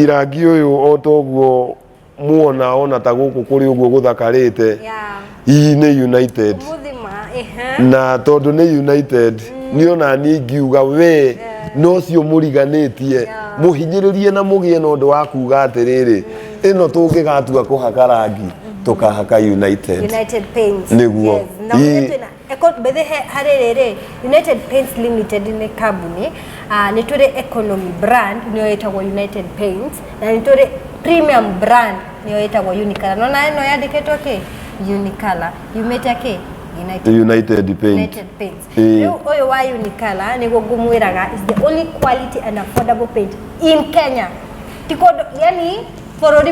rangi ũyũ o toguo muona ona ta gũkũ kũrĩ ũguo gũthakarĩte nĩ United na tondũ nĩ United nĩ ona niĩ ngiuga we no cio mũriganĩtie mũhinyĩrĩrie na mũgĩe na ũndũ wa kuga atĩrĩrĩ ĩno tũngĩgatua kũhaka rangi tũkahaka United Paints nĩguo harĩrĩ United Paints Limited nĩ kambuni nĩ tũrĩ economy brand nĩyo ĩtagwo United Paints na nĩ tũrĩ premium brand nĩyo ĩtagwo Unicolor no na ĩno yandĩkĩtwo kĩ Unicolor yumĩte kĩ United Paints rĩu ũyũ wa Unicolor nĩguo ngũmwĩraga is the only quality and affordable paint in Kenya tikondo yani bũrũri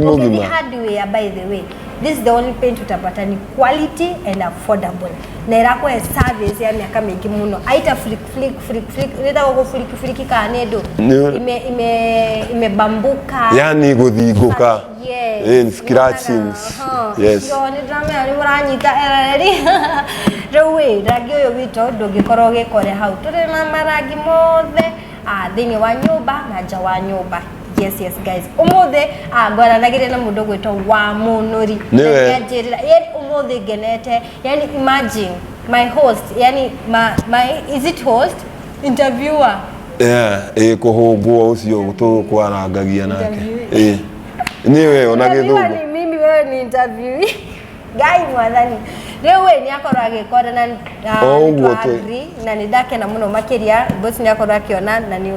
mũgima hardware by the way this is the only paint utapata ni quality and affordable na irakuhe service ya miaka mingi muno aita flick nĩtagwo gũfliki kana nĩndũ imebambuka yani gũthingũka scratchings yes yo nĩ ndamenya nĩ mũranyita ereri rĩu rangi ũyũ witũ ndũngĩkorwo gĩkore hau tũrĩ na marangi mothe thĩinĩ wa nyũmba na nja wa nyũmba yes guys umuthi ngwaranagire na mundu gwitwo Wamunuri Njĩrĩra umuthi ngenete yani imagine my host yani my is it host interviewer kuhungwo ucio tukwarangagia nake niwe ona gĩthũngũ ni mimi wewe ni interview gai mwathani rĩu ni akorwo agĩkora na agree na nĩ ndakena mũno makĩria boss ni akorwo akiona na ni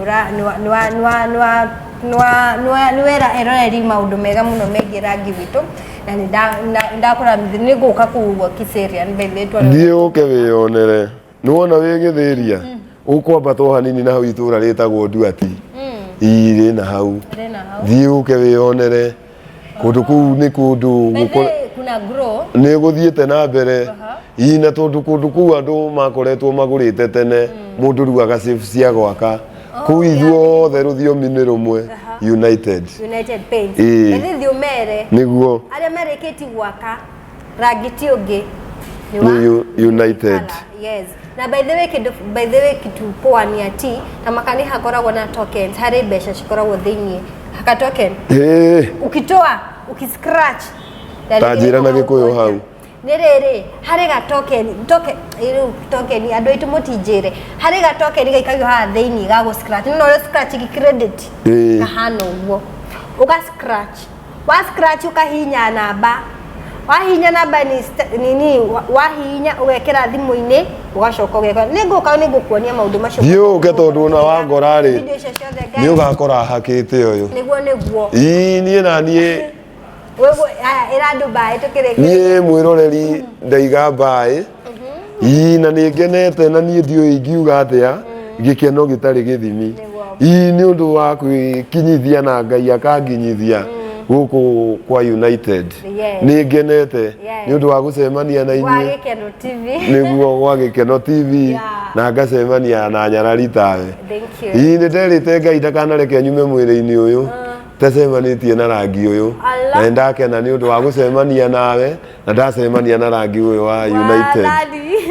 wera eroreri maundu mega muno megiĩ rangi witũ na nĩ ndakora nĩ ngũka kuugua Kiseria thiĩ ũke wĩyonere nĩ wona wĩ Gĩthĩria ũkwambata hanini na hau itũra rĩtagwo Nduati irĩ na hau thiĩ ũke wĩyonere kũndũ kũu nĩ kũndũ kuna grow nĩ gũthiĩte na mbere na tondũ kũndũ kũu andũ makoretwo magũrĩte tene mũndũ ruaga safe cia gwaka kũu ithuothe rũthiomi nĩ rũmwe United Paints thithumere nĩguo arĩa merĩkĩti gwaka rangi ti ũngĩ ni United yes Na by the way kitu poa ni ati na makani hakoragwo na tokens hari mbeca cikoragwo thiini haka token ukitoa ukiscratch tajira na gikuyu hau nirere hari ga token andu aitu mutijire hari ga token gaikagio ha thiini ga go scratch no scratch gi credit kahano uguo uga scratch wa scratch ukahinya namba wahinya namba nini wahinya ugekera thimu-ini ugacoka ugeka nigukuonia maundu macio thiuke tondu na wangora ri ni ugakora hakite uyu niguo nie na nie wewe irandu bae tukire nie mwiroreri ndaiga bae na ni ngenete na nie ndio ingiuga atia gikeno gitari githimi ni undu wa kwikinyithia na Ngai akanginyithia guku kwa United ni ngenete ni undu wa gucemania na inyuĩ Gîkeno TV niguo gwa Gîkeno TV na ngacemania na nyarari tawe ni nderite Ngai ndakanareke nyume mwĩrĩ-inĩ ũyũ tacemanitie na rangi ũyũ na ndakena ni undu wa gucemania nawe na ndacemania na rangi ũyũ wa United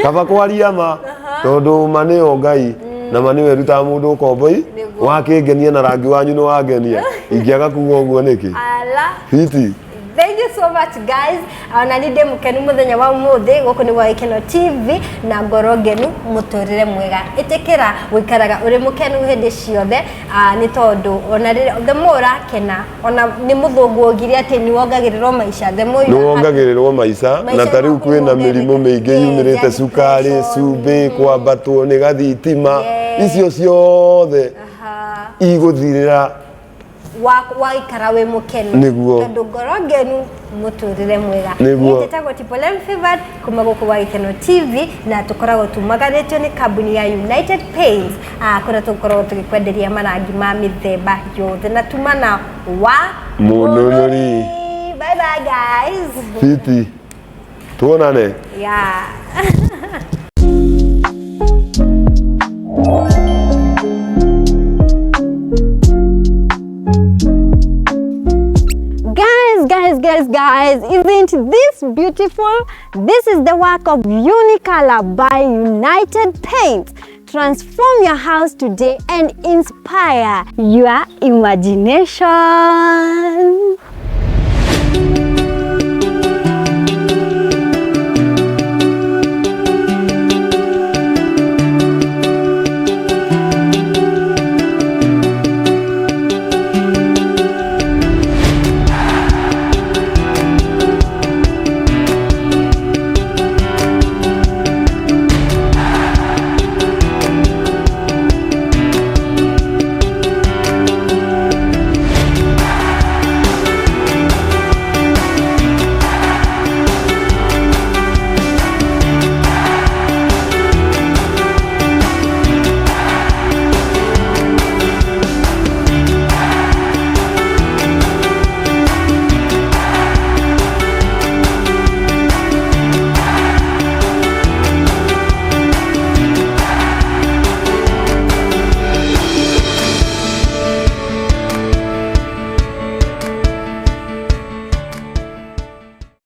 kaba kwaria ma tondu manio Ngai na maniwe ruta mundu komboi wakingenia na rangi wanyu no wangenia ingiaga kuga uguo niki fiti. Thank you so much guys. Na ninde mukenu muthenya wa umuthi guku ni gwa Gîkeno TV na ngoro ngenu muturire mwega itikira wikaraga uri mukenu hindi ciothe ni tondu ona the more akena ona ni muthungu ogire ati ni wongagirirwo maica the more ni wongagirirwo maica na tariu kwina mirimu mingi yumirite cukari cumbi kwambatwo ni gathitima icio ciothe iguthirira waikara we mukenu tondu ngoro ngenu muturire mwega nitagwo Tipolem Favored kuma guku gwa Gîkeno TV na tukoragwo tumagaritio ni kambuni ya United Paints kuria tukoragwo tugikwenderia marangi ma mithemba yothe na tumana wa Wamunuri. Bye bye guys fiti tuonane Guys, isn't this beautiful? This is the work of Unicolor by United Paints. Transform your house today and inspire your imagination.